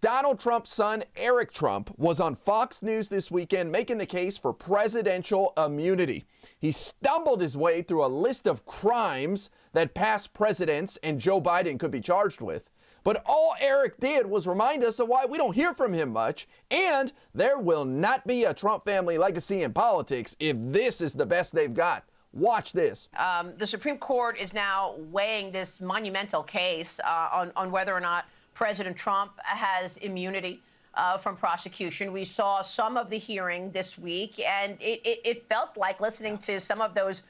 Donald Trump's son, Eric Trump, was on Fox News this weekend making the case for presidential immunity. He stumbled his way through a list of crimes that past presidents and Joe Biden could be charged with. But all Eric did was remind us of why we don't hear from him much, and there will not be a Trump family legacy in politics if this is the best they've got. Watch this. The Supreme Court is now weighing this monumental case on whether or not President Trump has immunity from prosecution. We saw some of the hearing this week, and it felt like, listening to some of those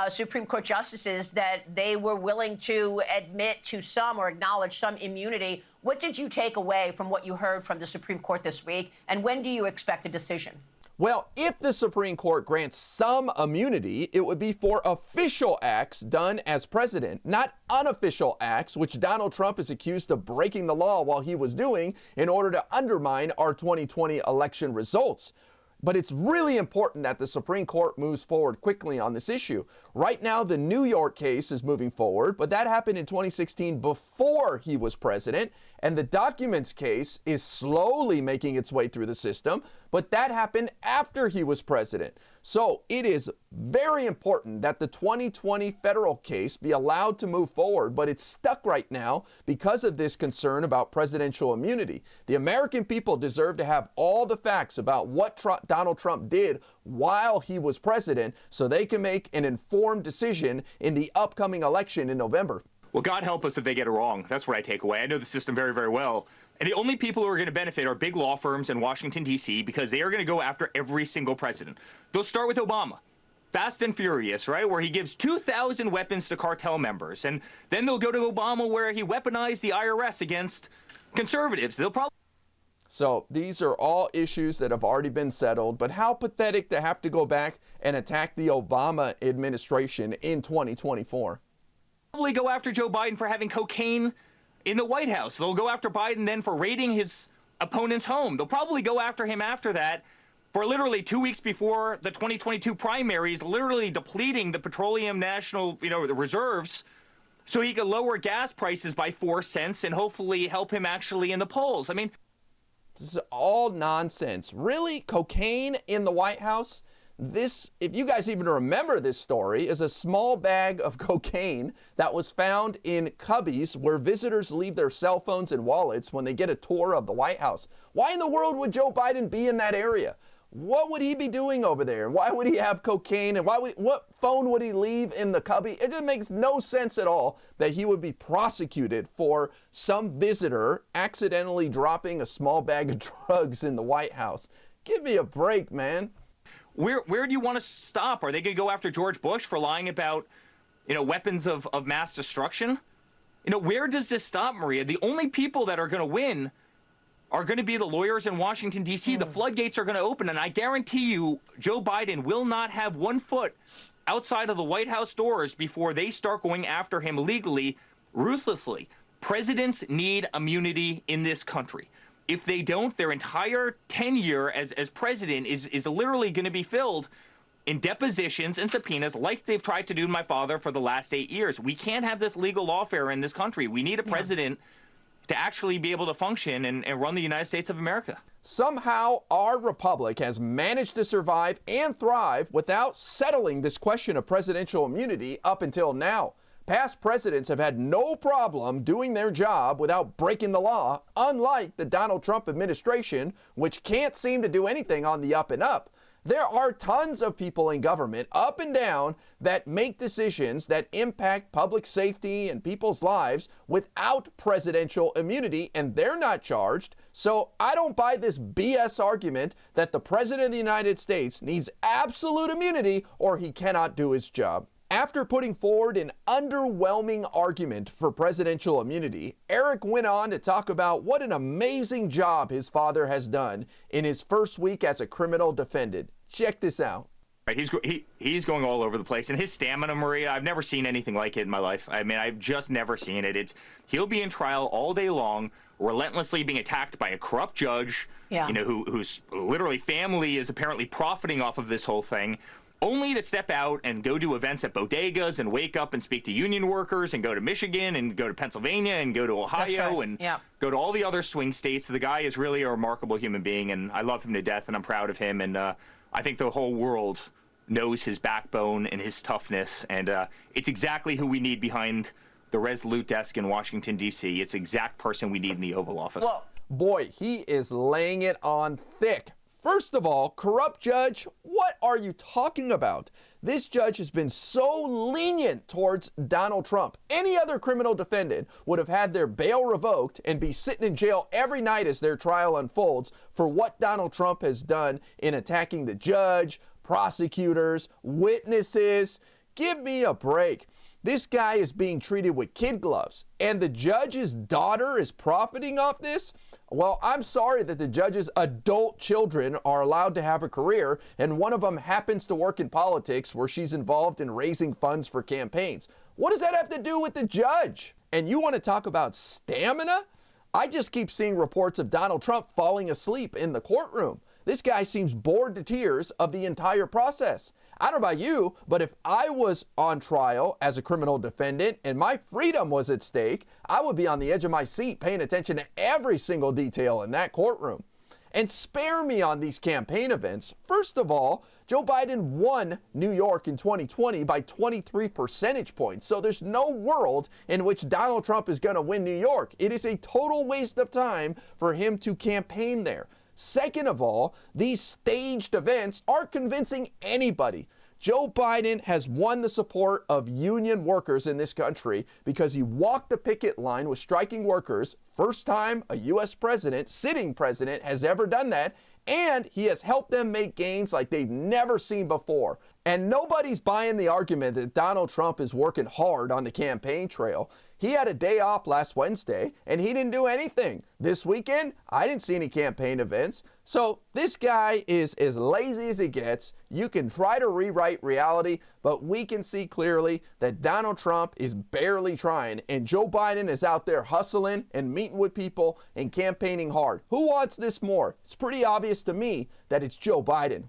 Supreme Court justices, that they were willing to admit to some or acknowledge some immunity. What did you take away from what you heard from the Supreme Court this week, and when do you expect a decision? Well, if the Supreme Court grants some immunity, it would be for official acts done as president, not unofficial acts, which Donald Trump is accused of breaking the law while he was doing in order to undermine our 2020 election results. But it's really important that the Supreme Court moves forward quickly on this issue. Right now, the New York case is moving forward, but that happened in 2016 before he was president. And the documents case is slowly making its way through the system, but that happened after he was president. So it is very important that the 2020 federal case be allowed to move forward, but it's stuck right now because of this concern about presidential immunity. The American people deserve to have all the facts about what Donald Trump did while he was president so they can make an informed decision in the upcoming election in November. Well, God help us if they get it wrong. That's what I take away. I know the system very, very well. And the only people who are going to benefit are big law firms in Washington, D.C., because they are going to go after every single president. They'll start with Obama. Fast and Furious, right, where he gives 2,000 weapons to cartel members. And then they'll go to Obama, where he weaponized the IRS against conservatives. They'll probably... So these are all issues that have already been settled, but how pathetic to have to go back and attack the Obama administration in 2024. Probably go after Joe Biden for having cocaine in the White House. They'll go after Biden then for raiding his opponent's home. They'll probably go after him after that for literally 2 weeks before the 2022 primaries, literally depleting the petroleum national, the reserves, so he could lower gas prices by 4 cents and hopefully help him actually in the polls. I mean, this is all nonsense. Really? Cocaine in the White House? This, if you guys even remember this story, is a small bag of cocaine that was found in cubbies where visitors leave their cell phones and wallets when they get a tour of the White House. Why in the world would Joe Biden be in that area? What would he be doing over there? Why would he have cocaine? And what phone would he leave in the cubby? It just makes no sense at all that he would be prosecuted for some visitor accidentally dropping a small bag of drugs in the White House. Give me a break, man. Where do you want to stop? Are they going to go after George Bush for lying about, weapons of mass destruction? Where does this stop, Maria? The only people that are going to win are going to be the lawyers in Washington, D.C. The floodgates are going to open, and I guarantee you Joe Biden will not have 1 foot outside of the White House doors before they start going after him legally, ruthlessly. Presidents need immunity in this country. If they don't, their entire tenure as president is literally going to be filled in depositions and subpoenas like they've tried to do to my father for the last 8 years. We can't have this legal lawfare in this country. We need a president to actually be able to function and run the United States of America. Somehow our republic has managed to survive and thrive without settling this question of presidential immunity up until now. Past presidents have had no problem doing their job without breaking the law, unlike the Donald Trump administration, which can't seem to do anything on the up and up. There are tons of people in government, up and down, that make decisions that impact public safety and people's lives without presidential immunity, and they're not charged. So I don't buy this BS argument that the President of the United States needs absolute immunity or he cannot do his job. After putting forward an underwhelming argument for presidential immunity, Eric went on to talk about what an amazing job his father has done in his first week as a criminal defendant. Check this out. Right, he's going all over the place, and his stamina, Maria, I've never seen anything like it in my life. I mean, I've just never seen it. He'll be in trial all day long, relentlessly being attacked by a corrupt judge, whose literally family is apparently profiting off of this whole thing. only to step out and go do events at bodegas and wake up and speak to union workers and go to Michigan and go to Pennsylvania and go to Ohio and go to all the other swing states. The guy is really a remarkable human being, and I love him to death, and I'm proud of him. And I think the whole world knows his backbone and his toughness, and it's exactly who we need behind the Resolute desk in Washington, D.C. It's the exact person we need in the Oval Office. Well, boy, he is laying it on thick. First of all, corrupt judge, what are you talking about? This judge has been so lenient towards Donald Trump. Any other criminal defendant would have had their bail revoked and be sitting in jail every night as their trial unfolds for what Donald Trump has done in attacking the judge, prosecutors, witnesses. Give me a break. This guy is being treated with kid gloves, and the judge's daughter is profiting off this? Well, I'm sorry that the judge's adult children are allowed to have a career, and one of them happens to work in politics where she's involved in raising funds for campaigns. What does that have to do with the judge? And you want to talk about stamina? I just keep seeing reports of Donald Trump falling asleep in the courtroom. This guy seems bored to tears of the entire process. I don't know about you, but if I was on trial as a criminal defendant and my freedom was at stake, I would be on the edge of my seat paying attention to every single detail in that courtroom. And spare me on these campaign events. First of all, Joe Biden won New York in 2020 by 23 percentage points. So there's no world in which Donald Trump is going to win New York. It is a total waste of time for him to campaign there. Second of all, these staged events aren't convincing anybody. Joe Biden has won the support of union workers in this country because he walked the picket line with striking workers. First time a U.S. president, sitting president, has ever done that. And he has helped them make gains like they've never seen before. And nobody's buying the argument that Donald Trump is working hard on the campaign trail. He had a day off last Wednesday, and he didn't do anything. This weekend, I didn't see any campaign events. So this guy is as lazy as he gets. You can try to rewrite reality, but we can see clearly that Donald Trump is barely trying, and Joe Biden is out there hustling and meeting with people and campaigning hard. Who wants this more? It's pretty obvious to me that it's Joe Biden.